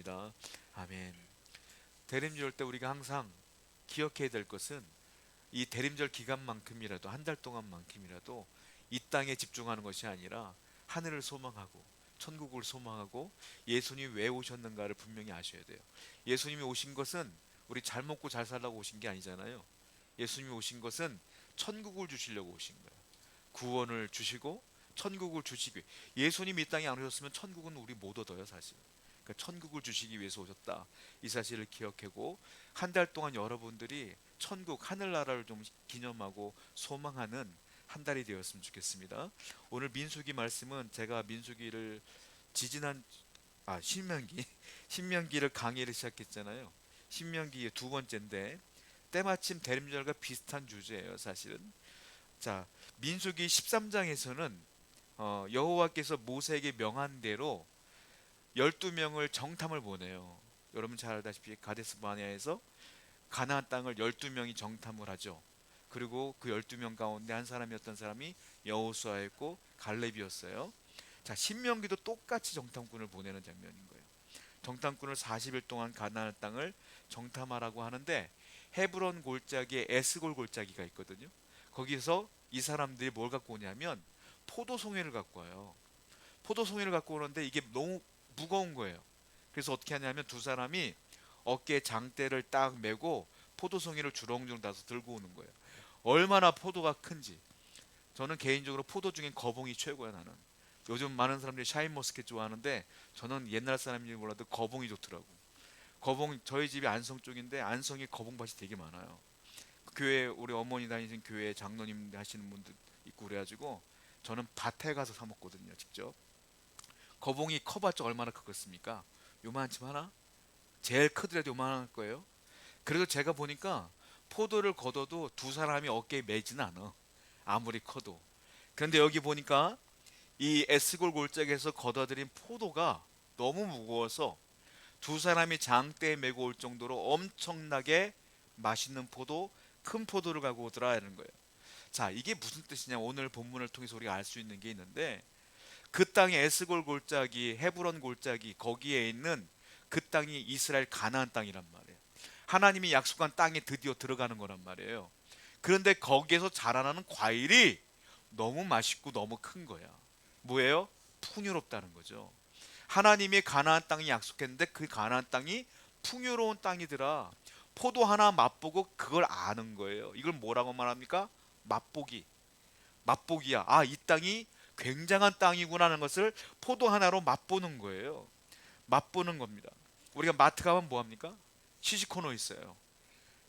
믿습니다. 아멘. 대림절 때 우리가 항상 기억해야 될 것은 이 대림절 기간만큼이라도 한 달 동안만큼이라도 이 땅에 집중하는 것이 아니라 하늘을 소망하고 천국을 소망하고 예수님이 왜 오셨는가를 분명히 아셔야 돼요. 예수님이 오신 것은 우리 잘 먹고 잘 살라고 오신 게 아니잖아요. 예수님이 오신 것은 천국을 주시려고 오신 거예요. 구원을 주시고 천국을 주시기 위해. 예수님이 이 땅에 안 오셨으면 천국은 우리 못 얻어요 사실. 그러니까 천국을 주시기 위해서 오셨다, 이 사실을 기억하고 한 달 동안 여러분들이 천국 하늘나라를 좀 기념하고 소망하는 한 달이 되었으면 좋겠습니다. 오늘 민수기 말씀은 제가 민수기를 지지난 신명기 신명기를 강의를 시작했잖아요. 신명기의 두 번째인데 때마침 대림절과 비슷한 주제예요 사실은. 자, 민수기 13장에서는 여호와께서 모세에게 명한 대로 12명을 정탐을 보내요. 여러분 잘 알다시피 가데스 바네아에서 가나안 땅을 12명이 정탐을 하죠. 그리고 그 12명 가운데 한 사람이, 어떤 사람이 여호수아였고 갈렙이었어요. 자, 신명기도 똑같이 정탐꾼을 보내는 장면인 거예요. 정탐꾼을 40일 동안 가나안 땅을 정탐하라고 하는데 헤브론 골짜기에 에스골 골짜기가 있거든요. 거기서 이 사람들이 뭘 갖고 오냐면 포도송이를 갖고 와요. 포도송이를 갖고 오는데 이게 너무 무거운 거예요. 그래서 어떻게 하냐면 두 사람이 어깨에 장대를 딱 메고 포도송이를 주렁주렁 다서 들고 오는 거예요. 얼마나 포도가 큰지. 저는 개인적으로 포도 중엔 거봉이 최고야 나는. 요즘 많은 사람들이 샤인머스켓 좋아하는데 저는 옛날 사람인지 몰라도 거봉이 좋더라고. 거봉, 저희 집이 안성 쪽인데 안성에 거봉밭이 되게 많아요. 교회, 우리 어머니 다니신 교회 장로님 하시는 분들 있고 그래가지고 저는 밭에 가서 사 먹거든요 직접. 거봉이 커봤자 얼마나 크겠습니까? 요만치 하나? 제일 크더라도 요만할 거예요. 그래서 제가 보니까 포도를 걷어도 두 사람이 어깨에 매지는 않아, 아무리 커도. 그런데 여기 보니까 이 에스골 골짜기에서 걷어들인 포도가 너무 무거워서 두 사람이 장대에 메고 올 정도로 엄청나게 맛있는 포도, 큰 포도를 가고 오더라 이런 거예요. 자, 이게 무슨 뜻이냐, 오늘 본문을 통해서 우리가 알 수 있는 게 있는데, 그 땅의 에스골 골짜기, 헤브론 골짜기, 거기에 있는 그 땅이 이스라엘 가나안 땅이란 말이에요. 하나님이 약속한 땅에 드디어 들어가는 거란 말이에요. 그런데 거기에서 자라나는 과일이 너무 맛있고 너무 큰 거야. 뭐예요? 풍요롭다는 거죠. 하나님이 가나안 땅이 약속했는데 그 가나안 땅이 풍요로운 땅이더라. 포도 하나 맛보고 그걸 아는 거예요. 이걸 뭐라고 말합니까? 맛보기. 맛보기야. 아, 이 땅이 굉장한 땅이구나 하는 것을 포도 하나로 맛보는 거예요. 맛보는 겁니다. 우리가 마트 가면 뭐 합니까? 시식코너 있어요.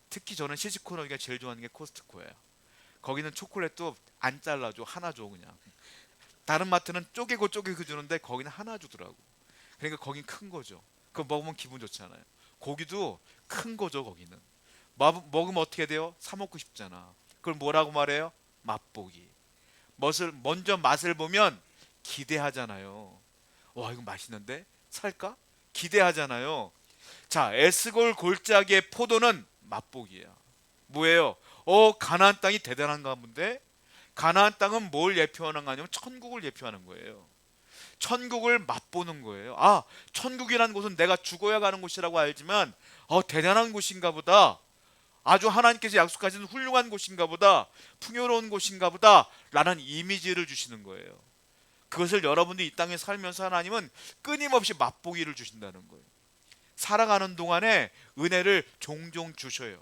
특히 저는 시식코너가 제일 좋아하는 게 코스트코예요. 거기는 초콜릿도 안 잘라줘, 하나 줘 그냥. 다른 마트는 쪼개고 쪼개고 주는데 거기는 하나 주더라고. 그러니까 거긴 큰 거죠. 그거 먹으면 기분 좋잖아요. 고기도 큰 거죠 거기는. 먹으면 어떻게 돼요? 사 먹고 싶잖아. 그걸 뭐라고 말해요? 맛보기. 먼저 맛을 보면 기대하잖아요. 와, 이거 맛있는데 살까? 기대하잖아요. 자, 에스골 골짜기의 포도는 맛보기야. 뭐예요? 가나안 땅이 대단한가 본데. 가나안 땅은 뭘 예표하는 거 아니면 천국을 예표하는 거예요. 천국을 맛보는 거예요. 아, 천국이라는 곳은 내가 죽어야 가는 곳이라고 알지만 대단한 곳인가 보다. 아주 하나님께서 약속하신 훌륭한 곳인가 보다. 풍요로운 곳인가 보다 라는 이미지를 주시는 거예요. 그것을 여러분들이 이 땅에 살면서 하나님은 끊임없이 맛보기를 주신다는 거예요. 살아가는 동안에 은혜를 종종 주셔요.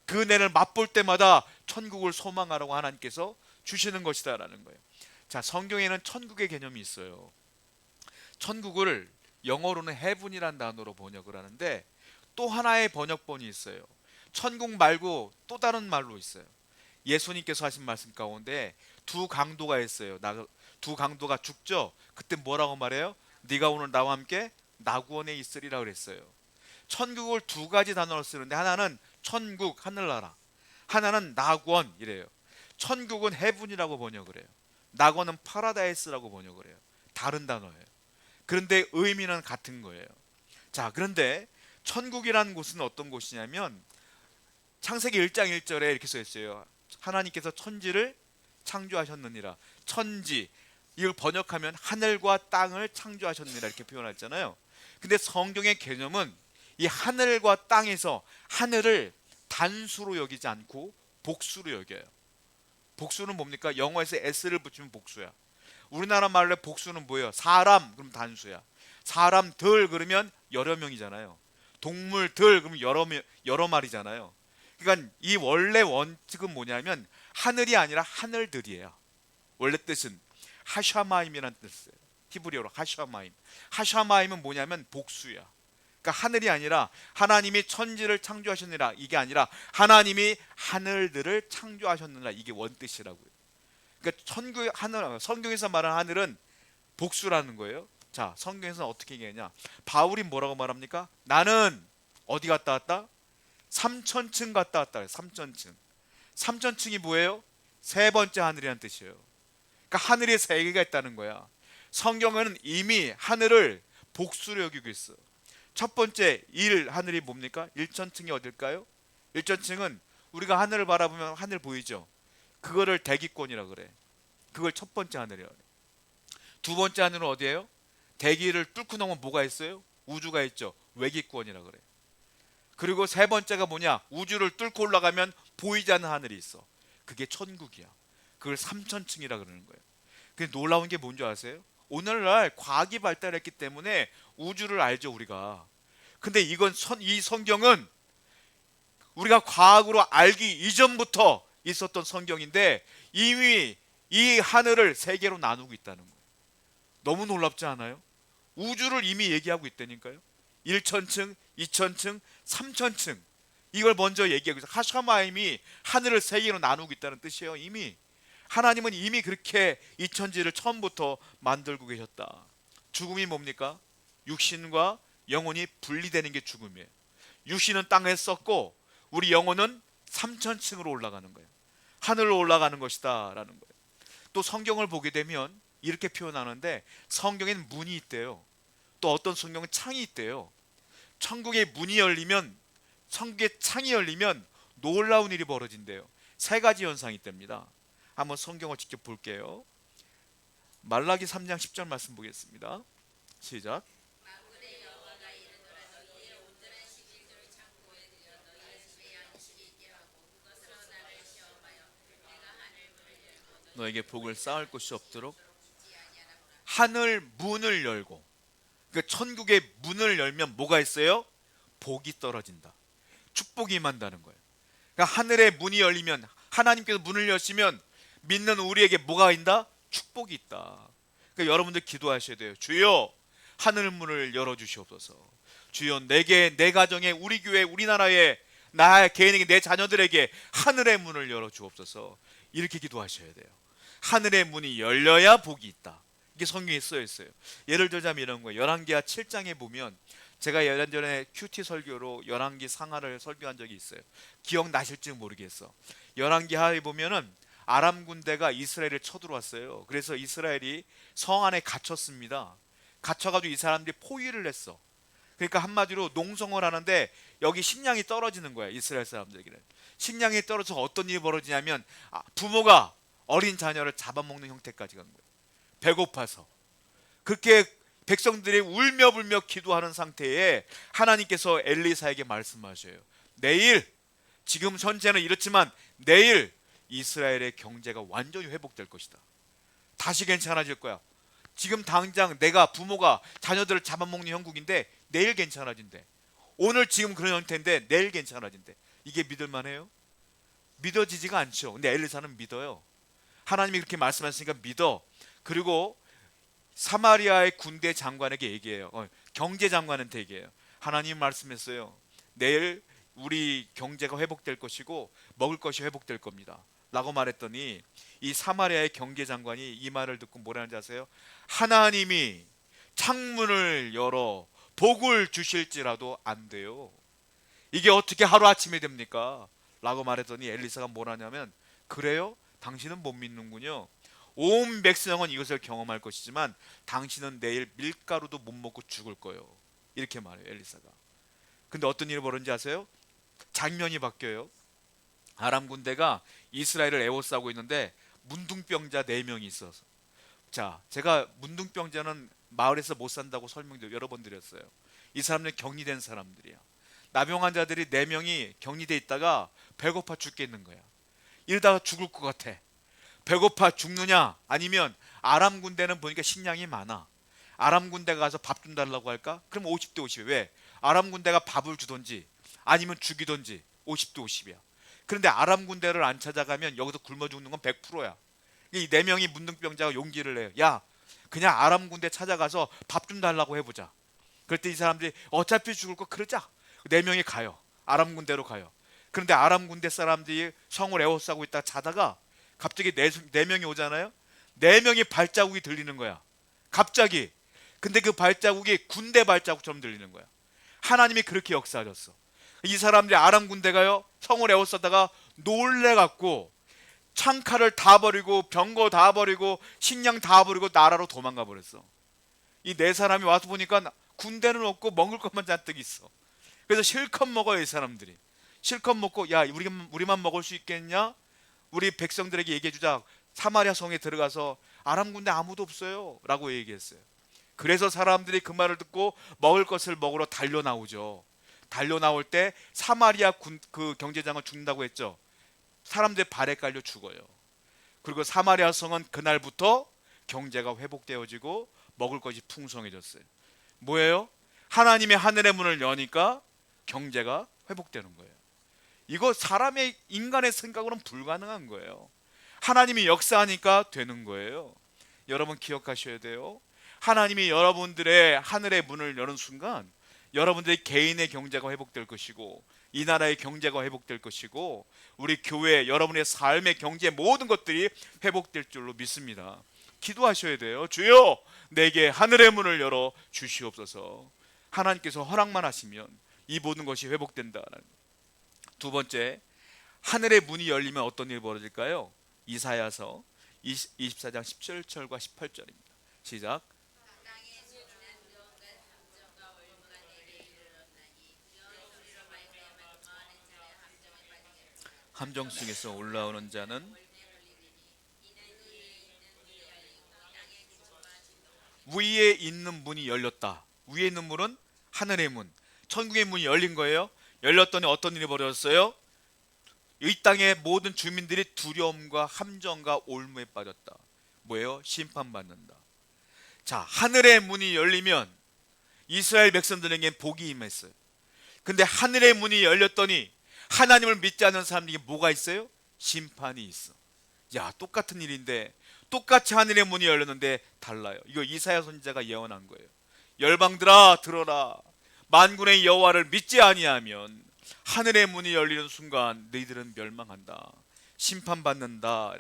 그 은혜를 맛볼 때마다 천국을 소망하라고 하나님께서 주시는 것이다라는 거예요. 자, 성경에는 천국의 개념이 있어요. 천국을 영어로는 heaven이라는 단어로 번역을 하는데 또 하나의 번역본이 있어요. 천국 말고 또 다른 말로 있어요. 예수님께서 하신 말씀 가운데 두 강도가 있어요. 두 강도가 죽죠. 그때 뭐라고 말해요? 네가 오늘 나와 함께 낙원에 있으리라 그랬어요. 천국을 두 가지 단어로 쓰는데 하나는 천국, 하늘나라, 하나는 낙원 이래요. 천국은 heaven이라고 번역을 해요. 낙원은 파라다이스라고 번역을 해요. 다른 단어예요. 그런데 의미는 같은 거예요. 자, 그런데 천국이라는 곳은 어떤 곳이냐면 창세기 1장 1절에 이렇게 써 있어요. 하나님께서 천지를 창조하셨느니라. 천지, 이걸 번역하면 하늘과 땅을 창조하셨느니라 이렇게 표현했잖아요. 근데 성경의 개념은 이 하늘과 땅에서 하늘을 단수로 여기지 않고 복수로 여겨요. 복수는 뭡니까? 영어에서 s를 붙이면 복수야. 우리나라 말로 복수는 뭐예요? 사람 그럼 단수야. 사람들 그러면 여러 명이잖아요. 동물들 그러면 여러 마리잖아요. 그러니까 이 원래 원칙은 뭐냐면 하늘이 아니라 하늘들이에요. 원래 뜻은 하샤마임이라는 뜻이에요. 히브리어로 하샤마임. 하샤마임은 뭐냐면 복수야. 그러니까 하늘이 아니라 하나님이 천지를 창조하셨느라 이게 아니라 하나님이 하늘들을 창조하셨느라 이게 원뜻이라고요. 그러니까 성경에서 말하는 하늘은 복수라는 거예요. 자, 성경에서는 어떻게 얘기하냐? 바울이 뭐라고 말합니까? 나는 어디 갔다 왔다? 삼천층 갔다 왔다. 삼천층. 삼천층이 뭐예요? 세 번째 하늘이라는 뜻이에요. 그러니까 하늘이 세 개가 있다는 거야. 성경은 이미 하늘을 복수로 여기고 있어. 첫 번째 하늘이 뭡니까? 일천층이 어딜까요? 일천층은 우리가 하늘을 바라보면 하늘 보이죠? 그거를 대기권이라 그래. 그걸 첫 번째 하늘이라 그래. 두 번째 하늘은 어디예요? 대기를 뚫고 넘으면 뭐가 있어요? 우주가 있죠. 외기권이라 그래. 그리고 세 번째가 뭐냐? 우주를 뚫고 올라가면 보이지 않는 하늘이 있어. 그게 천국이야. 그걸 삼천층이라 그러는 거예요. 근데 놀라운 게 뭔지 아세요? 오늘날 과학이 발달했기 때문에 우주를 알죠, 우리가. 근데 이 성경은 우리가 과학으로 알기 이전부터 있었던 성경인데 이미 이 하늘을 세 개로 나누고 있다는 거예요. 너무 놀랍지 않아요? 우주를 이미 얘기하고 있다니까요. 1천층, 2천층, 3천층. 이걸 먼저 얘기하고 있어요. 하샤마임이 하늘을 세 개로 나누고 있다는 뜻이에요. 이미 하나님은 이미 그렇게 이 천지를 처음부터 만들고 계셨다. 죽음이 뭡니까? 육신과 영혼이 분리되는 게 죽음이에요. 육신은 땅에 썩고 우리 영혼은 3천층으로 올라가는 거예요. 하늘로 올라가는 것이다 라는 거예요. 또 성경을 보게 되면 이렇게 표현하는데 성경에는 문이 있대요. 또 어떤 성경은 창이 있대요. 천국의 문이 열리면, 천국의 창이 열리면 놀라운 일이 벌어진대요. 세 가지 현상이 있답니다. 한번 성경을 직접 볼게요. 말라기 3장 10절 말씀 보겠습니다. 시작. 너에게 복을 쌓을 곳이 없도록 하늘 문을 열고, 그러니까 천국의 문을 열면 뭐가 있어요? 복이 떨어진다. 축복이 임한다는 거예요. 그러니까 하늘의 문이 열리면, 하나님께서 문을 여시면 믿는 우리에게 뭐가 있다? 축복이 있다. 그러니까 여러분들 기도하셔야 돼요. 주여 하늘 문을 열어주시옵소서. 주여 내게, 내 가정에, 우리 교회, 우리나라에, 나 개인에게, 내 자녀들에게 하늘의 문을 열어주옵소서. 이렇게 기도하셔야 돼요. 하늘의 문이 열려야 복이 있다. 이게 성경에 써 있어요. 예를 들자면 이런 거예요. 열왕기하 7장에 보면, 제가 예전에 큐티 설교로 열왕기 상하를 설교한 적이 있어요. 기억나실지 모르겠어. 열왕기하에 보면은 아람 군대가 이스라엘을 쳐들어왔어요. 그래서 이스라엘이 성 안에 갇혔습니다. 갇혀가지고 이 사람들이 포위를 했어. 그러니까 한마디로 농성을 하는데 여기 식량이 떨어지는 거야. 이스라엘 사람들에게는 식량이 떨어져서 어떤 일이 벌어지냐면 부모가 어린 자녀를 잡아먹는 형태까지 간 거예요. 배고파서. 그렇게 백성들이 울며불며 기도하는 상태에 하나님께서 엘리사에게 말씀하셔요. 내일, 지금 현재는 이렇지만 내일 이스라엘의 경제가 완전히 회복될 것이다. 다시 괜찮아질 거야. 지금 당장 내가 부모가 자녀들을 잡아먹는 형국인데 내일 괜찮아진대. 오늘 지금 그런 형태인데 내일 괜찮아진대. 이게 믿을만해요? 믿어지지가 않죠. 근데 엘리사는 믿어요. 하나님이 그렇게 말씀하시니까 믿어. 그리고 사마리아의 군대 장관에게 얘기해요. 경제 장관한테 얘기해요. 하나님 말씀했어요. 내일 우리 경제가 회복될 것이고 먹을 것이 회복될 겁니다 라고 말했더니 이 사마리아의 경제 장관이 이 말을 듣고 뭐라는지 아세요? 하나님이 창문을 열어 복을 주실지라도 안 돼요. 이게 어떻게 하루아침에 됩니까? 라고 말했더니 엘리사가 뭐라냐면, 그래요? 당신은 못 믿는군요. 온 백성은 이것을 경험할 것이지만 당신은 내일 밀가루도 못 먹고 죽을 거예요. 이렇게 말해요, 엘리사가. 근데 어떤 일이 벌어진지 아세요? 장면이 바뀌어요. 아람 군대가 이스라엘을 에워싸고 있는데 문둥병자 4명이 있어서, 자, 제가 문둥병자는 마을에서 못 산다고 설명도 여러 번 드렸어요. 이 사람들은 격리된 사람들이야. 나병 환자들이 4명이 격리돼 있다가 배고파 죽겠는 거야. 이러다가 죽을 것 같아. 배고파 죽느냐, 아니면 아람 군대는 보니까 식량이 많아. 아람 군대가 가서 밥 좀 달라고 할까? 그럼 50대 50이야. 왜? 아람 군대가 밥을 주던지 아니면 죽이던지 50대 50이야. 그런데 아람 군대를 안 찾아가면 여기서 굶어 죽는 건 100%야. 이 4명이 문둥병자가 용기를 내요. 야, 그냥 아람 군대 찾아가서 밥 좀 달라고 해보자. 그럴 때 이 사람들이 어차피 죽을 거 그러자. 4명이 가요. 아람 군대로 가요. 그런데 아람 군대 사람들이 성을 에워싸고 있다가 자다가 갑자기 4명이 오잖아요. 4명이 발자국이 들리는 거야. 갑자기. 근데 그 발자국이 군대 발자국처럼 들리는 거야. 하나님이 그렇게 역사하셨어. 이 사람들이 아람 군대가요, 성을 에워싸다가 놀래갖고 창칼을 다 버리고 병거 다 버리고 식량 다 버리고 나라로 도망가 버렸어. 이 4사람이 와서 보니까 군대는 없고 먹을 것만 잔뜩 있어. 그래서 실컷 먹어요. 이 사람들이 실컷 먹고, 야, 우리만 먹을 수 있겠냐? 우리 백성들에게 얘기해주자. 사마리아 성에 들어가서 아람 군대 아무도 없어요 라고 얘기했어요. 그래서 사람들이 그 말을 듣고 먹을 것을 먹으러 달려 나오죠. 달려 나올 때 사마리아 그 경제장은 죽는다고 했죠. 사람들 발에 깔려 죽어요. 그리고 사마리아 성은 그날부터 경제가 회복되어지고 먹을 것이 풍성해졌어요. 뭐예요? 하나님의 하늘의 문을 여니까 경제가 회복되는 거예요. 이거 사람의, 인간의 생각으로는 불가능한 거예요. 하나님이 역사하니까 되는 거예요. 여러분 기억하셔야 돼요. 하나님이 여러분들의 하늘의 문을 여는 순간 여러분들의 개인의 경제가 회복될 것이고, 이 나라의 경제가 회복될 것이고, 우리 교회, 여러분의 삶의 경제, 모든 것들이 회복될 줄로 믿습니다. 기도하셔야 돼요. 주여, 내게 하늘의 문을 열어 주시옵소서. 하나님께서 허락만 하시면 이 모든 것이 회복된다. 두 번째, 하늘의 문이 열리면 어떤 일이 벌어질까요? 이사야서 24장 17절과 18절입니다. 시작. 함정 속에서 올라오는 자는 위에 있는 문이 열렸다. 위에 있는 문은 하늘의 문, 천국의 문이 열린 거예요. 열렸더니 어떤 일이 벌어졌어요? 이 땅의 모든 주민들이 두려움과 함정과 올무에 빠졌다. 뭐예요? 심판받는다. 자, 하늘의 문이 열리면 이스라엘 백성들에게 복이 임했어요. 근데 하늘의 문이 열렸더니 하나님을 믿지 않는 사람들에게 뭐가 있어요? 심판이 있어. 야, 똑같은 일인데 똑같이 하늘의 문이 열렸는데 달라요. 이거 이사야 선지자가 예언한 거예요. 열방들아 들어라. 만군의 여호와를 믿지 아니하면 하늘의 문이 열리는 순간 너희들은 멸망한다. 심판받는다.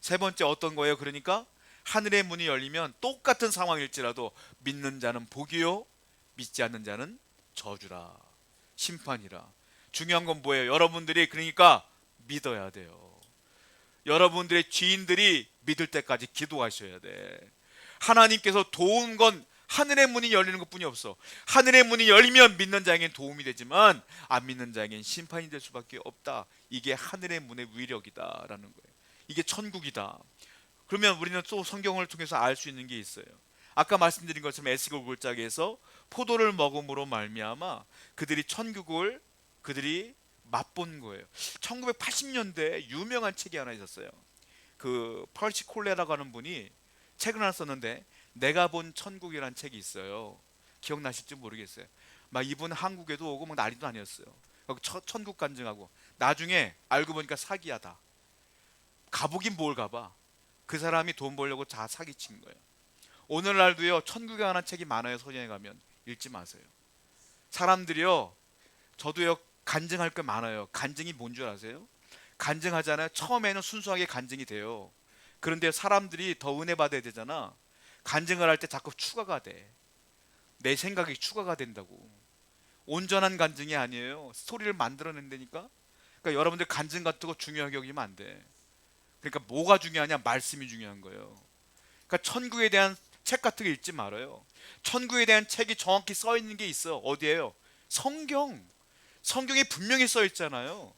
세 번째 어떤 거예요? 그러니까 하늘의 문이 열리면 똑같은 상황일지라도 믿는 자는 복이요, 믿지 않는 자는 저주라, 심판이라. 중요한 건 뭐예요? 여러분들이 그러니까 믿어야 돼요. 여러분들의 지인들이 믿을 때까지 기도하셔야 돼. 하나님께서 도운 건 하늘의 문이 열리는 것뿐이 없어. 하늘의 문이 열리면 믿는 자에겐 도움이 되지만 안 믿는 자에겐 심판이 될 수밖에 없다. 이게 하늘의 문의 위력이다라는 거예요. 이게 천국이다. 그러면 우리는 또 성경을 통해서 알 수 있는 게 있어요. 아까 말씀드린 것처럼 에스겔 골짜기에서 포도를 먹음으로 말미암아 그들이 천국을 맛본 거예요. 1980년대에 유명한 책이 하나 있었어요. 그 펄시 콜레라고 하는 분이 책을 하나 썼는데 내가 본 천국이라는 책이 있어요. 기억나실지 모르겠어요. 막 이분 한국에도 오고 막 난리도 아니었어요. 천국 간증하고 나중에 알고 보니까 사기야다. 가보긴 뭘 가봐. 그 사람이 돈 벌려고 다 사기친 거예요. 오늘날도요 천국에 관한 책이 많아요. 서점에 가면 읽지 마세요. 사람들이요, 저도요 간증할 게 많아요. 간증이 뭔 줄 아세요? 간증하잖아요. 처음에는 순수하게 간증이 돼요. 그런데 사람들이 더 은혜 받아야 되잖아. 간증을 할 때 자꾸 추가가 돼. 내 생각이 추가가 된다고. 온전한 간증이 아니에요. 스토리를 만들어낸다니까. 그러니까 여러분들 간증 같은 거 중요하게 여기면 안 돼. 그러니까 뭐가 중요하냐? 말씀이 중요한 거예요. 그러니까 천국에 대한 책 같은 거 읽지 말아요. 천국에 대한 책이 정확히 써 있는 게 있어. 어디예요? 성경. 성경에 분명히 써 있잖아요.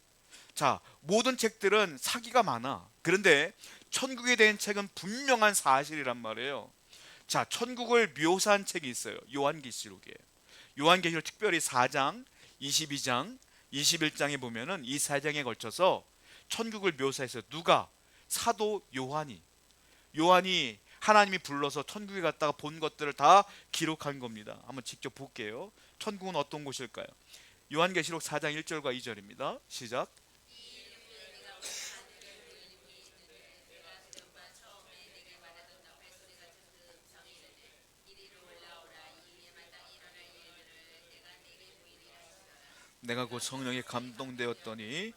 자, 모든 책들은 사기가 많아. 그런데 천국에 대한 책은 분명한 사실이란 말이에요. 자, 천국을 묘사한 책이 있어요. 요한계시록이에요. 요한계시록 특별히 4장, 22장, 21장에 보면은 이 4장에 걸쳐서 천국을 묘사해서 누가? 사도 요한이 하나님이 불러서 천국에 갔다가 본 것들을 다 기록한 겁니다. 한번 직접 볼게요. 천국은 어떤 곳일까요? 요한계시록 4장 1절과 2절입니다. 시작. 내가 곧 성령에 감동되었더니,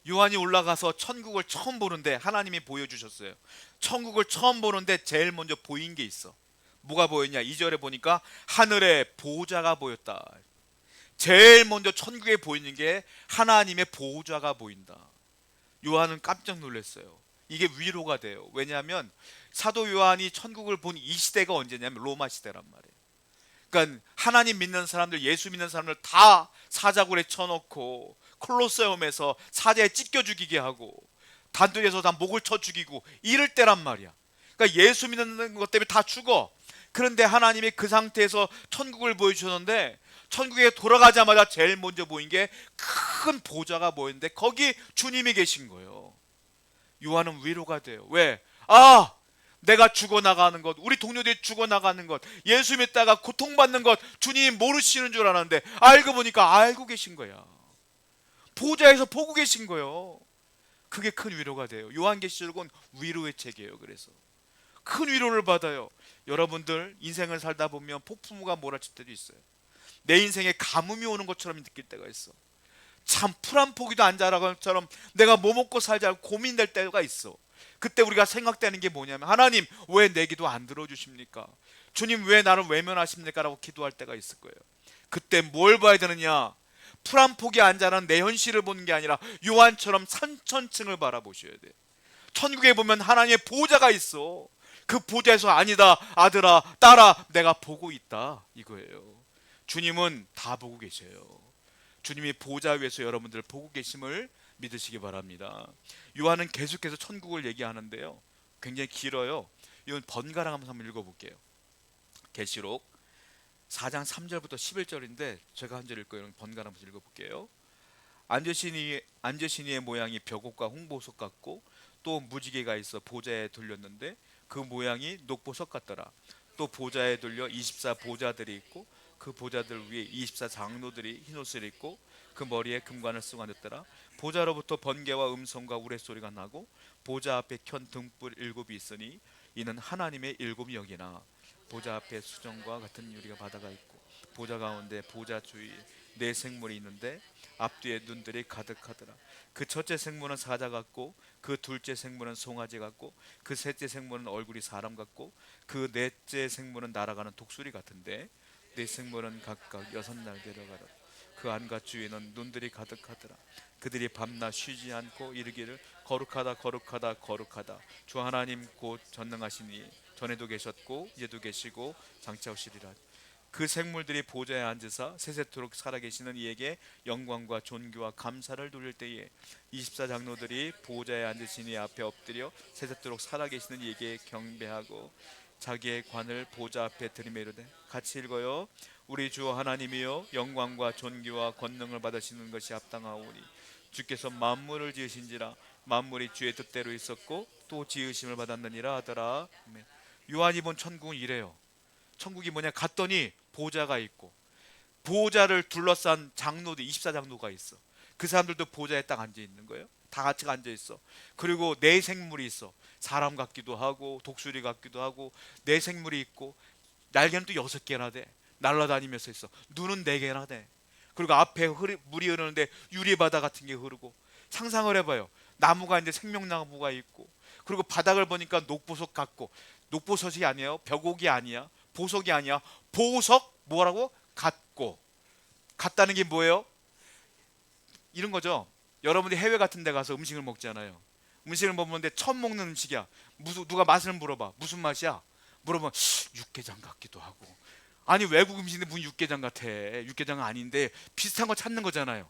요한이 올라가서 천국을 처음 보는데 하나님이 보여주셨어요. 천국을 처음 보는데 제일 먼저 보인 게 있어. 뭐가 보였냐? 2절에 보니까 하늘에 보좌가 보였다. 제일 먼저 천국에 보이는 게 하나님의 보좌가 보인다. 요한은 깜짝 놀랐어요. 이게 위로가 돼요. 왜냐하면 사도 요한이 천국을 본 이 시대가 언제냐면 로마 시대란 말이에요. 그러니까 하나님 믿는 사람들, 예수 믿는 사람들 다 사자굴에 쳐놓고 콜로세움에서 사자에 찢겨 죽이게 하고 단dur에서 다 목을 쳐 죽이고 이럴 때란 말이야. 그러니까 예수 믿는 것 때문에 다 죽어. 그런데 하나님이 그 상태에서 천국을 보여주셨는데, 천국에 돌아가자마자 제일 먼저 보인 게 큰 보좌가 보이는데 거기 주님이 계신 거예요. 요한은 위로가 돼요. 왜? 내가 죽어나가는 것, 우리 동료들이 죽어나가는 것, 예수 믿다가 고통받는 것 주님이 모르시는 줄 알았는데 알고 보니까 알고 계신 거야. 보좌에서 보고 계신 거예요. 그게 큰 위로가 돼요. 요한계시록은 위로의 책이에요. 그래서 큰 위로를 받아요. 여러분들 인생을 살다 보면 폭풍우가 몰아칠 때도 있어요. 내 인생에 가뭄이 오는 것처럼 느낄 때가 있어. 참 풀 한 포기도 안 자라는 것처럼 내가 뭐 먹고 살자 고민될 때가 있어. 그때 우리가 생각되는 게 뭐냐면, 하나님 왜 내 기도 안 들어주십니까? 주님 왜 나를 외면하십니까? 라고 기도할 때가 있을 거예요. 그때 뭘 봐야 되느냐? 풀 한 포기 안 자라는 내 현실을 보는 게 아니라 요한처럼 산천층을 바라보셔야 돼. 천국에 보면 하나님의 보좌가 있어. 그 보좌에서 아니다 아들아 딸아 내가 보고 있다 이거예요. 주님은 다 보고 계셔요. 주님이 보좌 위에서 여러분들을 보고 계심을 믿으시기 바랍니다. 요한은 계속해서 천국을 얘기하는데요, 굉장히 길어요. 이건 번갈아 가면서 한번 읽어볼게요. 계시록 4장 3절부터 11절인데 제가 한 절 읽고요. 번갈아 가면서 읽어볼게요. 앉으신 이의 모양이 벽옥과 홍보석 같고 또 무지개가 있어 보좌에 돌렸는데 그 모양이 녹보석 같더라. 또 보좌에 돌려 24 보좌들이 있고 그 보좌들 위에 24 장로들이 흰옷을 입고 그 머리에 금관을 쓰고 앉았더라. 보좌로부터 번개와 음성과 우레소리가 나고 보좌 앞에 켠 등불 7이 있으니 이는 하나님의 7 영이나 보좌 앞에 수정과 같은 유리가 바다가 있고 보좌 가운데 보좌 주위에 4 생물이 있는데 앞뒤에 눈들이 가득하더라. 그 첫째 생물은 사자 같고 그 둘째 생물은 송아지 같고 그 셋째 생물은 얼굴이 사람 같고 그 넷째 생물은 날아가는 독수리 같은데 4 생물은 각각 6날개를 가졌다. 그 안과 주위에는 눈들이 가득하더라. 그들이 밤낮 쉬지 않고 이르기를 거룩하다 거룩하다 거룩하다 주 하나님 곧 전능하시니 전에도 계셨고 이제도 계시고 장차 오시리라. 그 생물들이 보좌에 앉으사 세세토록 살아계시는 이에게 영광과 존귀와 감사를 돌릴 때에 24 장로들이 보좌에 앉으신 이 앞에 엎드려 세세토록 살아계시는 이에게 경배하고 자기의 관을 보좌 앞에 들이매 이르되, 같이 읽어요. 우리 주 하나님이여 영광과 존귀와 권능을 받으시는 것이 합당하오니 주께서 만물을 지으신지라 만물이 주의 뜻대로 있었고 또 지으심을 받았느니라 하더라. 요한이 본 천국은 이래요. 천국이 뭐냐? 갔더니 보좌가 있고 보좌를 둘러싼 장로들 24 장로가 있어. 그 사람들도 보좌에 딱 앉아 있는 거예요. 다 같이 앉아 있어. 그리고 4 생물이 있어. 사람 같기도 하고 독수리 같기도 하고 4 생물이 있고 날개는 또 6개나 돼. 날아다니면서 있어. 눈은 4개나 돼. 그리고 앞에 물이 흐르는데 유리바다 같은 게 흐르고. 상상을 해봐요. 나무가 이제 생명나무가 있고, 그리고 바닥을 보니까 녹보석 같고, 녹보석이 아니에요. 벽옥이 아니야. 보석이 아니야. 보석 뭐라고? 같고. 같다는 게 뭐예요? 이런 거죠. 여러분들이 해외 같은 데 가서 음식을 먹잖아요. 음식을 먹는데 처음 먹는 음식이야. 누가 맛을 물어봐. 무슨 맛이야? 물어보면 육개장 같기도 하고. 아니 외국 음식인데 무슨 육개장 같아. 육개장은 아닌데 비슷한 거 찾는 거잖아요.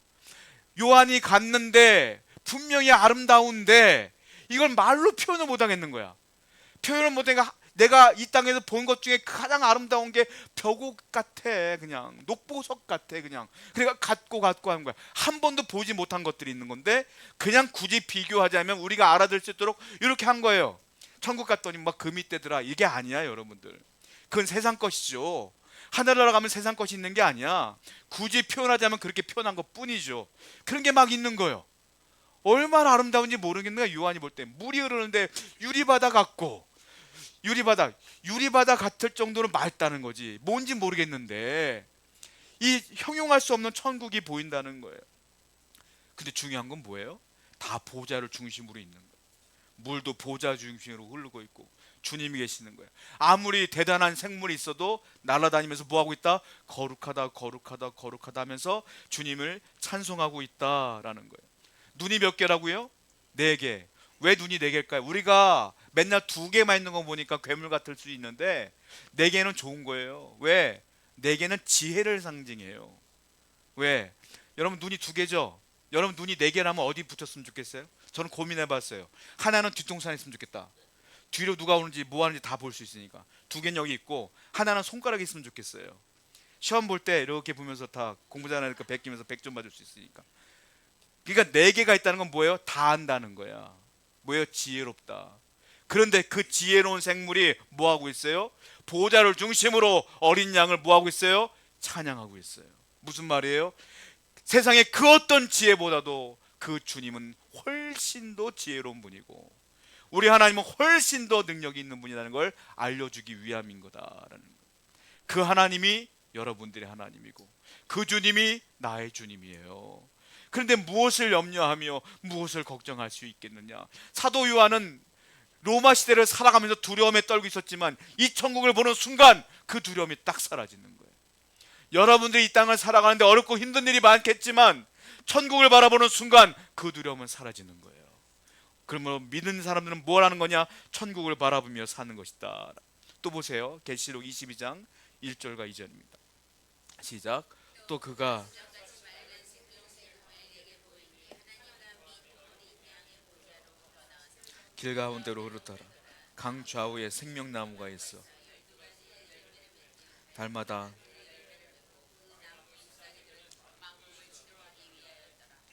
요한이 갔는데 분명히 아름다운데 이걸 말로 표현을 못 하겠는 거야. 표현을 못 하니까 내가 이 땅에서 본 것 중에 가장 아름다운 게 벼곡 같아. 그냥 녹보석 같아. 그냥 그러니까 갖고 하는 거야. 한 번도 보지 못한 것들이 있는 건데 그냥 굳이 비교하자면 우리가 알아들 수 있도록 이렇게 한 거예요. 천국 갔더니 막 금이 떼더라. 이게 아니야 여러분들. 그건 세상 것이죠. 하늘나라 가면 세상 것이 있는 게 아니야. 굳이 표현하자면 그렇게 표현한 것 뿐이죠. 그런 게 막 있는 거예요. 얼마나 아름다운지 모르겠는가. 요한이 볼 때 물이 흐르는데 유리바다 같고, 유리바다 같을 정도로 맑다는 거지. 뭔지 모르겠는데 이 형용할 수 없는 천국이 보인다는 거예요. 근데 중요한 건 뭐예요? 다 보좌를 중심으로 있는 거예요. 물도 보좌 중심으로 흐르고 있고 주님이 계시는 거예요. 아무리 대단한 생물이 있어도 날아다니면서 뭐하고 있다? 거룩하다 거룩하다 거룩하다 하면서 주님을 찬송하고 있다라는 거예요. 눈이 몇 개라고요? 4개. 왜 눈이 4개일까요? 우리가 맨날 2개만 있는 거 보니까 괴물 같을 수 있는데 4개는 좋은 거예요. 왜? 4개는 지혜를 상징해요. 왜? 여러분 눈이 2개죠? 여러분 눈이 4개라면 어디 붙였으면 좋겠어요? 저는 고민해봤어요. 하나는 뒷동산에 있으면 좋겠다. 뒤로 누가 오는지 뭐 하는지 다 볼 수 있으니까. 2개는 여기 있고 하나는 손가락에 있으면 좋겠어요. 시험 볼 때 이렇게 보면서 다 공부 잘하니까 베끼면서 100점 받을 수 있으니까. 그러니까 4개가 있다는 건 뭐예요? 다 안다는 거야. 뭐예요? 지혜롭다. 그런데 그 지혜로운 생물이 뭐하고 있어요? 보호자를 중심으로 어린 양을 뭐하고 있어요? 찬양하고 있어요. 무슨 말이에요? 세상의 그 어떤 지혜보다도 그 주님은 훨씬 더 지혜로운 분이고 우리 하나님은 훨씬 더 능력이 있는 분이라는 걸 알려주기 위함인 거다라는 거예요. 그 하나님이 여러분들의 하나님이고 그 주님이 나의 주님이에요. 그런데 무엇을 염려하며 무엇을 걱정할 수 있겠느냐? 사도 요한은 로마 시대를 살아가면서 두려움에 떨고 있었지만 이 천국을 보는 순간 그 두려움이 딱 사라지는 거예요. 여러분들이 이 땅을 살아가는데 어렵고 힘든 일이 많겠지만 천국을 바라보는 순간 그 두려움은 사라지는 거예요. 그러면 믿는 사람들은 뭘 하는 거냐? 천국을 바라보며 사는 것이다. 또 보세요. 계시록 22장 1절과 2절입니다. 시작. 또 그가 길 가운데로 흐르더라. 강 좌우에 생명나무가 있어 달마다.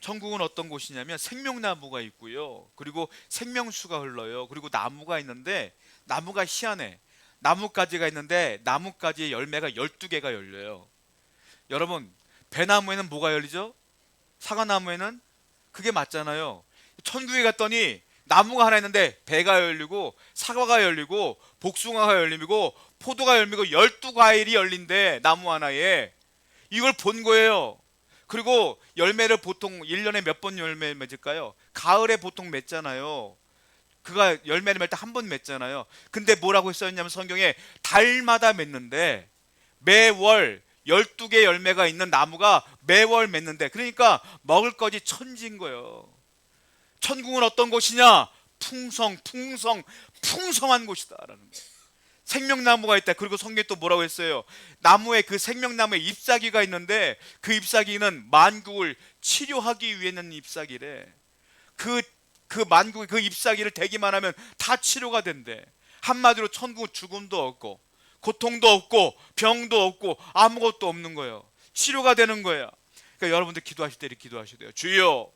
천국은 어떤 곳이냐면 생명나무가 있고요. 그리고 생명수가 흘러요. 그리고 나무가 있는데 나무가 희한해. 나뭇가지가 있는데 나뭇가지의 열매가 12개가 열려요. 여러분 배나무에는 뭐가 열리죠? 사과나무에는? 그게 맞잖아요. 천국에 갔더니 나무가 하나 있는데 배가 열리고 사과가 열리고 복숭아가 열리고 포도가 열리고 12과일이 열린대. 나무 하나에. 이걸 본 거예요. 그리고 열매를 보통 1년에 몇 번 열매 맺을까요? 가을에 보통 맺잖아요. 그가 열매를 맺을 때 한 번 맺잖아요. 근데 뭐라고 써있냐면 성경에 달마다 맺는데 매월 12개 열매가 있는 나무가 매월 맺는데 그러니까 먹을 것이 천지인 거예요. 천국은 어떤 곳이냐? 풍성한 곳이다라는 거예요. 생명나무가 있다. 그리고 성경에 또 뭐라고 했어요? 나무에 그 생명나무에 잎사귀가 있는데 그 잎사귀는 만국을 치료하기 위해 는 잎사귀래. 그 만국의 그 잎사귀를 대기만 하면 다 치료가 된대. 한마디로 천국은 죽음도 없고 고통도 없고 병도 없고 아무것도 없는 거예요. 치료가 되는 거예요. 그러니까 여러분들 기도하실 때 이렇게 기도하셔야 돼요. 주여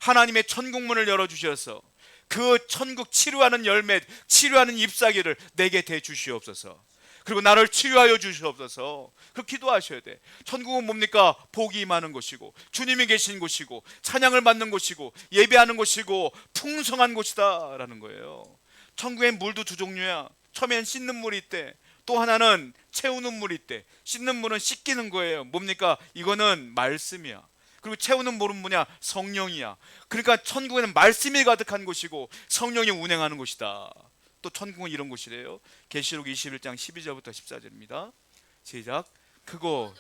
하나님의 천국문을 열어주셔서 그 천국 치료하는 열매, 치료하는 잎사귀를 내게 대주시옵소서. 그리고 나를 치유하여 주시옵소서. 그렇게 기도하셔야 돼. 천국은 뭡니까? 복이 임하는 곳이고 주님이 계신 곳이고 찬양을 받는 곳이고 예배하는 곳이고 풍성한 곳이다 라는 거예요. 천국엔 물도 2종류야. 처음엔 씻는 물이 있대. 또 하나는 채우는 물이 있대. 씻는 물은 씻기는 거예요. 뭡니까? 이거는 말씀이야. 그리고 채우는 물은 뭐냐? 성령이야. 그러니까 천국에는 말씀이 가득한 곳이고 성령이 운행하는 곳이다. 또 천국은 이런 곳이래요. 계시록 21장 12절부터 14절입니다. 시작. 크고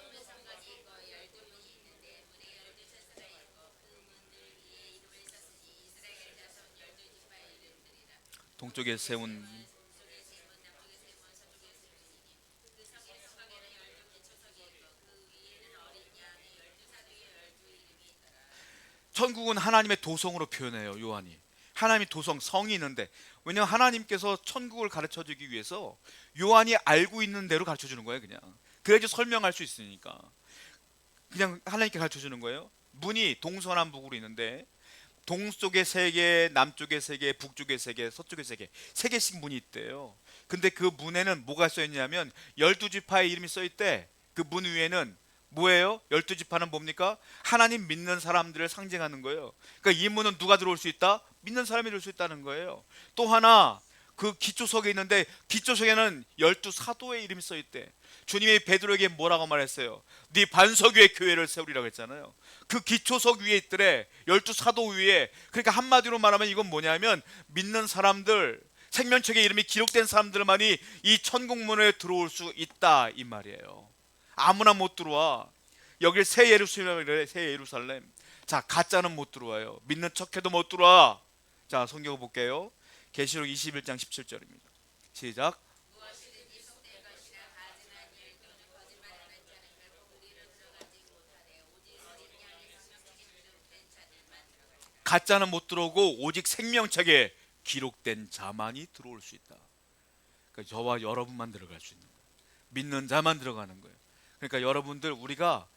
동쪽에 세운 천국은 하나님의 도성으로 표현해요. 요한이 하나님이 도성 성이 있는데, 왜냐하면 하나님께서 천국을 가르쳐 주기 위해서 요한이 알고 있는 대로 가르쳐 주는 거예요. 그냥 그래야지 설명할 수 있으니까 그냥 하나님께 가르쳐 주는 거예요. 문이 동서남북으로 있는데 동쪽에 세 개, 남쪽에 세 개, 북쪽에 세 개, 서쪽에 세 개, 세 개씩 문이 있대요. 근데 그 문에는 뭐가 써 있냐면 12지파의 이름이 써 있대. 그 문 위에는 뭐예요? 12지파는 뭡니까? 하나님 믿는 사람들을 상징하는 거예요. 그러니까 이 문은 누가 들어올 수 있다? 믿는 사람이 들어올 수 있다는 거예요. 또 하나, 그 기초석에 있는데 기초석에는 12사도의 이름이 써 있대. 주님이 베드로에게 뭐라고 말했어요? 네 반석 위에 교회를 세우리라고 했잖아요. 그 기초석 위에 있더래. 12사도 위에. 그러니까 한마디로 말하면 이건 뭐냐면 믿는 사람들, 생명책에 이름이 기록된 사람들만이 이 천국문에 들어올 수 있다 이 말이에요. 아무나 못 들어와. 여길 새 예루살렘이래. 새 예루살렘. 자, 가짜는 못 들어와요. 믿는 척해도 못 들어와. 자, 성경 볼게요. 계시록 21장 17절입니다. 시작. 가짜는 못 들어오고 오직 생명책에 기록된 자만이 들어올 수 있다. 그러니까 저와 여러분만 들어갈 수 있는 거예요. 믿는 자만 들어가는 거예요. 그러니까 여러분들, 우리가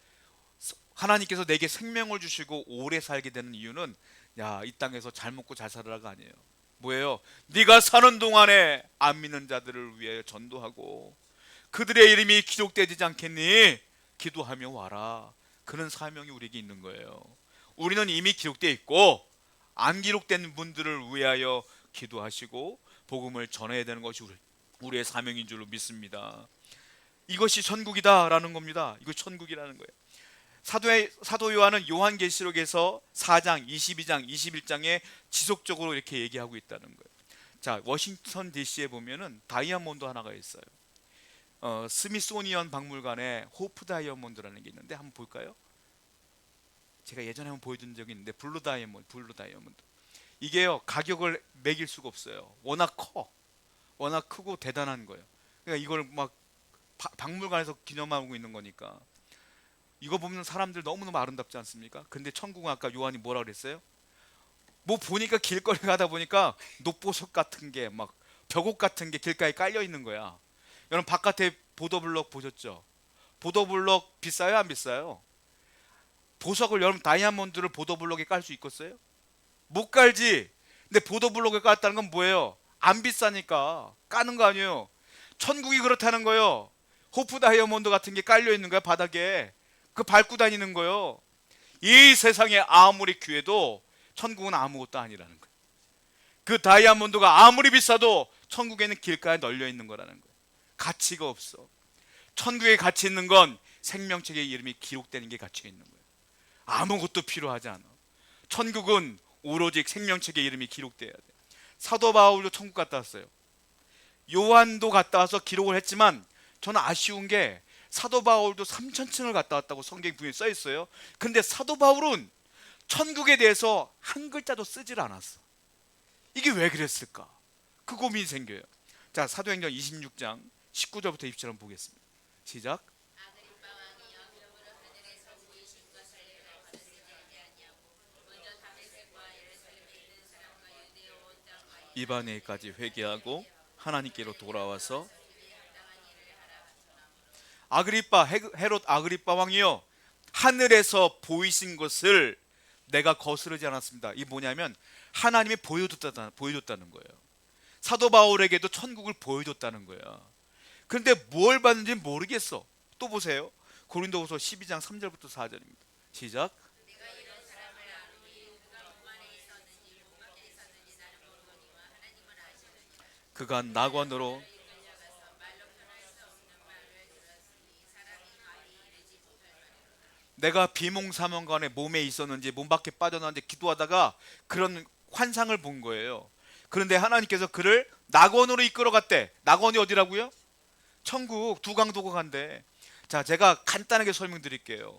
하나님께서 내게 생명을 주시고 오래 살게 되는 이유는 야, 이 땅에서 잘 먹고 잘 살아라가 아니에요. 뭐예요? 네가 사는 동안에 안 믿는 자들을 위해 전도하고 그들의 이름이 기록되지 않겠니? 기도하며 와라. 그런 사명이 우리에게 있는 거예요. 우리는 이미 기록되어 있고 안 기록된 분들을 위하여 기도하시고 복음을 전해야 되는 것이 우리의 사명인 줄로 믿습니다. 이것이 천국이다라는 겁니다. 이거 천국이라는 거예요. 사도 요한은 요한계시록에서 4장, 22장, 21장에 지속적으로 이렇게 얘기하고 있다는 거예요. 자, 워싱턴 DC에 보면은 다이아몬드 하나가 있어요. 스미소니언 박물관에 호프 다이아몬드라는 게 있는데 한번 볼까요? 제가 예전에 한번 보여준 적이 있는데 블루 다이아몬드. 이게요, 가격을 매길 수가 없어요. 워낙 크고 대단한 거예요. 그러니까 이걸 막 박물관에서 기념하고 있는 거니까. 이거 보면 사람들 너무너무 아름답지 않습니까? 근데 천국은 아까 요한이 뭐라 그랬어요? 뭐 보니까 길거리 가다 보니까 녹보석 같은 게 막 벽옥 같은 게 길가에 깔려 있는 거야. 여러분 바깥에 보도블록 보셨죠? 보도블록 비싸요, 안 비싸요? 보석을, 여러분 다이아몬드를 보도블록에 깔 수 있겠어요? 못 깔지. 근데 보도블록에 깔았다는 건 뭐예요? 안 비싸니까 까는 거 아니에요. 천국이 그렇다는 거예요. 호프 다이아몬드 같은 게 깔려 있는 거야, 바닥에. 그 밟고 다니는 거예요. 이 세상에 아무리 귀해도 천국은 아무것도 아니라는 거예요. 그 다이아몬드가 아무리 비싸도 천국에는 길가에 널려 있는 거라는 거예요. 가치가 없어. 천국에 가치 있는 건 생명책에 이름이 기록되는 게 가치가 있는 거예요. 아무것도 필요하지 않아. 천국은 오로지 생명책에 이름이 기록돼야 돼. 사도 바울도 천국 갔다 왔어요. 요한도 갔다 와서 기록을 했지만 저는 아쉬운 게 사도 바울도 3000층을 갔다 왔다고 성경 부에 써 있어요. 근데 사도 바울은 천국에 대해서 한 글자도 쓰질 않았어. 이게 왜 그랬을까? 그 고민이 생겨요. 자, 사도행전 26장 19절부터 20절 보겠습니다. 시작. 이방인까지 회개하고 하나님께로 돌아와서 아그리빠, 헤롯 아그리빠 왕이요, 하늘에서 보이신 것을 내가 거스르지 않았습니다. 이게 뭐냐면 하나님이 보여줬다는 거예요. 사도 바울에게도 천국을 보여줬다는 거야. 그런데 뭘 봤는지 모르겠어. 또 보세요. 고린도후서 12장 3절부터 4절입니다. 시작. 그가 낙원으로 내가 비몽사몽간에 몸에 있었는지 몸 밖에 빠져나왔는지 기도하다가 그런 환상을 본 거예요. 그런데 하나님께서 그를 낙원으로 이끌어 갔대. 낙원이 어디라고요? 천국. 두 강도가 간대. 자, 제가 간단하게 설명드릴게요.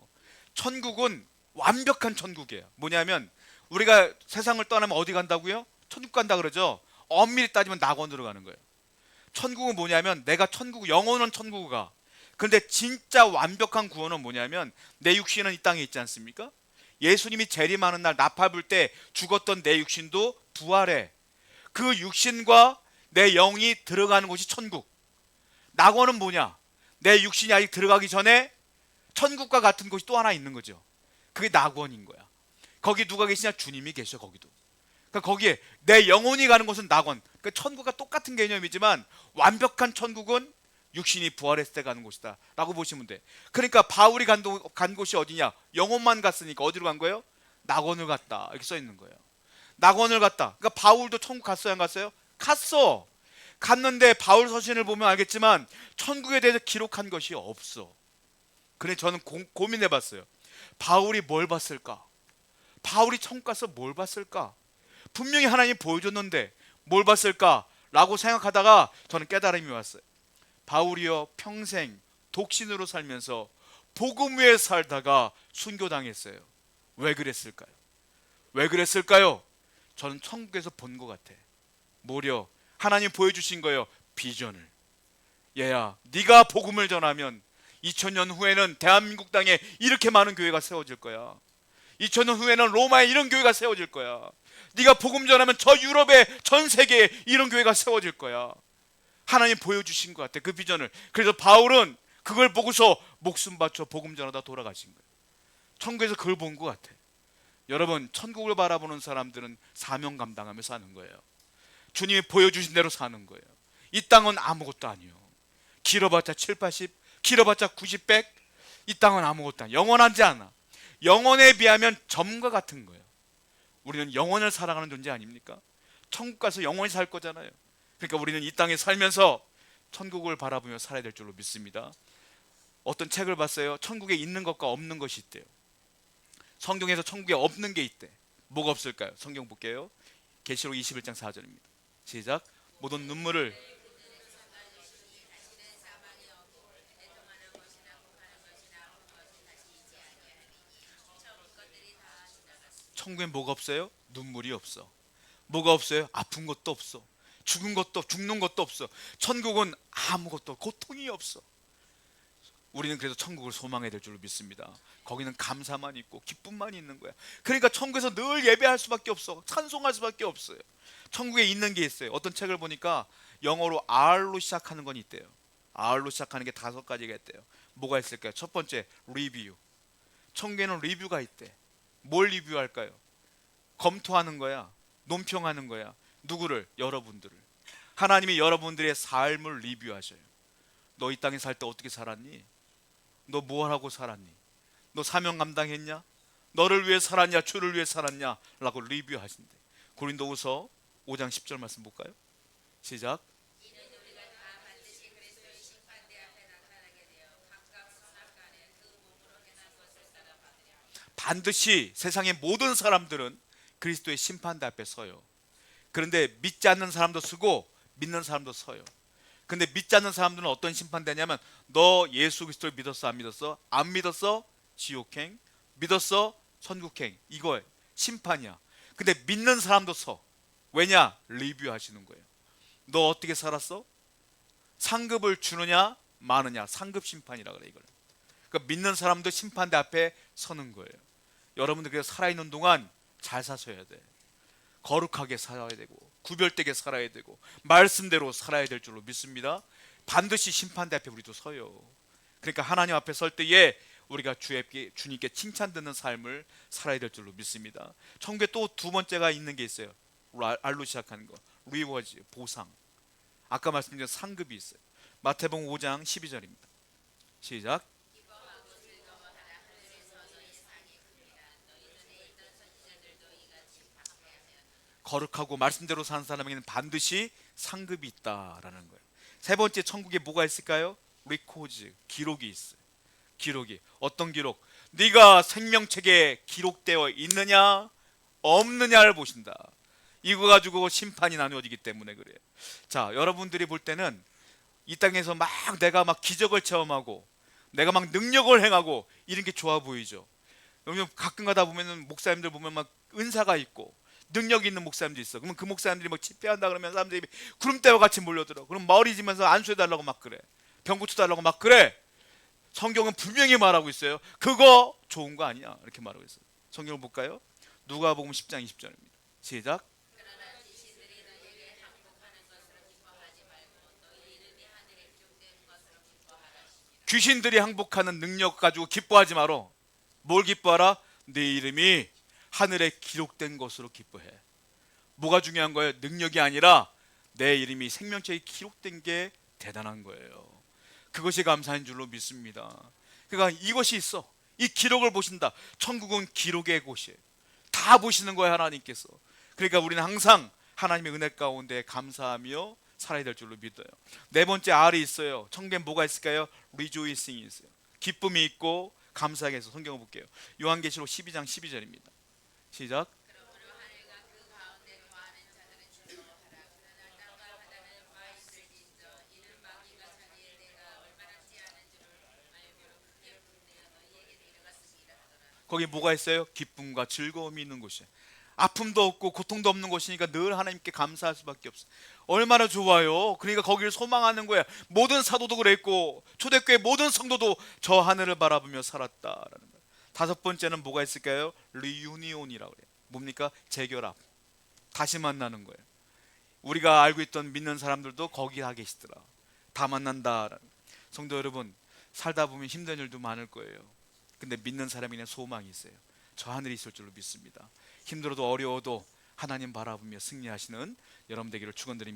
천국은 완벽한 천국이에요. 뭐냐면 우리가 세상을 떠나면 어디 간다고요? 천국 간다 그러죠. 엄밀히 따지면 낙원으로 가는 거예요. 천국은 뭐냐면 내가 천국, 영원한 천국을 가. 근데 진짜 완벽한 구원은 뭐냐면 내 육신은 이 땅에 있지 않습니까? 예수님이 재림하는 날 나팔 불 때 죽었던 내 육신도 부활해. 그 육신과 내 영이 들어가는 곳이 천국. 낙원은 뭐냐? 내 육신이 아직 들어가기 전에 천국과 같은 곳이 또 하나 있는 거죠. 그게 낙원인 거야. 거기 누가 계시냐? 주님이 계셔. 거기도. 그러니까 거기에 내 영혼이 가는 곳은 낙원. 그러니까 천국과 똑같은 개념이지만 완벽한 천국은 육신이 부활했을 때 가는 곳이다 라고 보시면 돼. 그러니까 바울이 간 곳이 어디냐? 영혼만 갔으니까 어디로 간 거예요? 낙원을 갔다 이렇게 써 있는 거예요. 낙원을 갔다. 그러니까 바울도 천국 갔어요 안 갔어요? 갔어. 갔는데 바울 서신을 보면 알겠지만 천국에 대해서 기록한 것이 없어. 그래 저는 고민해 봤어요. 바울이 뭘 봤을까? 바울이 천국 가서 뭘 봤을까? 분명히 하나님이 보여줬는데 뭘 봤을까? 라고 생각하다가 저는 깨달음이 왔어요. 바울이요 평생 독신으로 살면서 복음 위에 살다가 순교당했어요. 왜 그랬을까요? 왜 그랬을까요? 저는 천국에서 본 것 같아. 뭐려? 하나님 보여주신 거예요. 비전을. 얘야 네가 복음을 전하면 2000년 후에는 대한민국 땅에 이렇게 많은 교회가 세워질 거야. 2000년 후에는 로마에 이런 교회가 세워질 거야. 네가 복음 전하면 저 유럽에 전 세계에 이런 교회가 세워질 거야. 하나님 보여주신 것 같아 그 비전을. 그래서 바울은 그걸 보고서 목숨 바쳐 복음 전하다 돌아가신 거예요. 천국에서 그걸 본 것 같아. 여러분 천국을 바라보는 사람들은 사명 감당하며 사는 거예요. 주님이 보여주신 대로 사는 거예요. 이 땅은 아무것도 아니요. 길어봤자 7, 80, 길어봤자 90, 100. 이 땅은 아무것도 아니야. 영원하지 않아. 영원에 비하면 점과 같은 거예요. 우리는 영원을 살아가는 존재 아닙니까? 천국 가서 영원히 살 거잖아요. 그러니까 우리는 이 땅에 살면서 천국을 바라보며 살아야 될 줄로 믿습니다. 어떤 책을 봤어요. 천국에 있는 것과 없는 것이 있대요. 성경에서 천국에 없는 게 있대. 뭐가 없을까요? 성경 볼게요. 계시록 21장 4절입니다. 시작. 모든 눈물을 천국엔 뭐가 없어요? 눈물이 없어. 뭐가 없어요? 아픈 것도 없어. 죽는 것도 없어. 천국은 아무것도 고통이 없어. 우리는 그래서 천국을 소망해야 될 줄로 믿습니다. 거기는 감사만 있고 기쁨만 있는 거야. 그러니까 천국에서 늘 예배할 수밖에 없어. 찬송할 수밖에 없어요. 천국에 있는 게 있어요. 어떤 책을 보니까 영어로 R로 시작하는 건 있대요. R로 시작하는 게 5가지가 있대요. 뭐가 있을까요? 첫 번째 리뷰. 천국에는 리뷰가 있대. 뭘 리뷰할까요? 검토하는 거야. 논평하는 거야. 누구를? 여러분들을. 하나님이 여러분들의 삶을 리뷰하셔요. 너 이 땅에 살 때 어떻게 살았니? 너 뭘 하고 살았니? 너 사명 감당했냐? 너를 위해 살았냐? 주를 위해 살았냐? 라고 리뷰하신대. 고린도후서 5장 10절 말씀 볼까요? 시작. 반드시 세상의 모든 사람들은 그리스도의 심판대 앞에 서요. 그런데 믿지 않는 사람도 서고 믿는 사람도 서요. 근데 믿지 않는 사람들은 어떤 심판대냐면 너 예수 그리스도를 믿었어 안 믿었어? 안 믿었어? 지옥행. 믿었어? 천국행. 이거 심판이야. 근데 믿는 사람도 서. 왜냐? 리뷰하시는 거예요. 너 어떻게 살았어? 상급을 주느냐 마느냐. 상급 심판이라 그래 이걸. 그러니까 믿는 사람도 심판대 앞에 서는 거예요. 여러분들 그래서 살아있는 동안 잘 사셔야 돼. 거룩하게 살아야 되고 구별되게 살아야 되고 말씀대로 살아야 될 줄로 믿습니다. 반드시 심판대 앞에 우리도 서요. 그러니까 하나님 앞에 설 때에 우리가 주님께 칭찬 듣는 삶을 살아야 될 줄로 믿습니다. 천국에 또 두 번째가 있는 게 있어요. 알로 시작하는 거. 리워즈, 보상. 아까 말씀드린 상급이 있어요. 마태복음 5장 12절입니다. 시작. 거룩하고 말씀대로 사는 사람에게는 반드시 상급이 있다라는 거예요. 세 번째 천국에 뭐가 있을까요? 리코즈, 기록이 있어요. 기록이. 어떤 기록? 네가 생명책에 기록되어 있느냐 없느냐를 보신다. 이거 가지고 심판이 나누어지기 때문에 그래요. 자, 여러분들이 볼 때는 이 땅에서 막 내가 막 기적을 체험하고 내가 막 능력을 행하고 이런 게 좋아 보이죠. 왜냐면 가끔 가다 보면은 목사님들 보면 막 은사가 있고 능력 있는 목사님도 있어. 그러면 그 목사님들이 막 집회한다 그러면 사람들이 구름대와 같이 몰려들어. 그럼 머리 지면서 안수해달라고 막 그래. 병 고쳐달라고 막 그래. 성경은 분명히 말하고 있어요. 그거 좋은 거 아니야. 이렇게 말하고 있어요. 성경을 볼까요? 누가복음 10장 20절입니다. 시작. 귀신들이 항복하는 능력 가지고 기뻐하지 마라. 뭘 기뻐하라? 네 이름이 하늘에 기록된 것으로 기뻐해. 뭐가 중요한 거예요? 능력이 아니라 내 이름이 생명책에 기록된 게 대단한 거예요. 그것이 감사한 줄로 믿습니다. 그러니까 이것이 있어. 이 기록을 보신다. 천국은 기록의 곳이에요. 다 보시는 거예요, 하나님께서. 그러니까 우리는 항상 하나님의 은혜 가운데 감사하며 살아야 될 줄로 믿어요. 네 번째 R이 있어요. 천국에 뭐가 있을까요? Rejoicing이 있어요. 기쁨이 있고 감사하게 해서 성경을 볼게요. 요한계시록 12장 12절입니다. 시작. 거기 뭐가 있어요? 기쁨과 즐거움이 있는 곳이에요. 아픔도 없고 고통도 없는 곳이니까 늘 하나님께 감사할 수밖에 없어요. 얼마나 좋아요. 그러니까 거기를 소망하는 거야. 모든 사도도 그랬고 초대교회 모든 성도도 저 하늘을 바라보며 살았다라는 거예요. 다섯 번째는 뭐가 있을까요? 리유니온이라고 그래요. 뭡니까? 재결합. 다시 만나는 거예요. 우리가 알고 있던 믿는 사람들도 거기 가 계시더라. 다 만난다라는 거예요. 성도 여러분, 살다 보면 힘든 일도 많을 거예요. 근데 믿는 사람에게는 소망이 있어요. 저 하늘에 있을 줄로 믿습니다. 힘들어도 어려워도 하나님 바라보며 승리하시는 여러분 되기를 축원드립니다.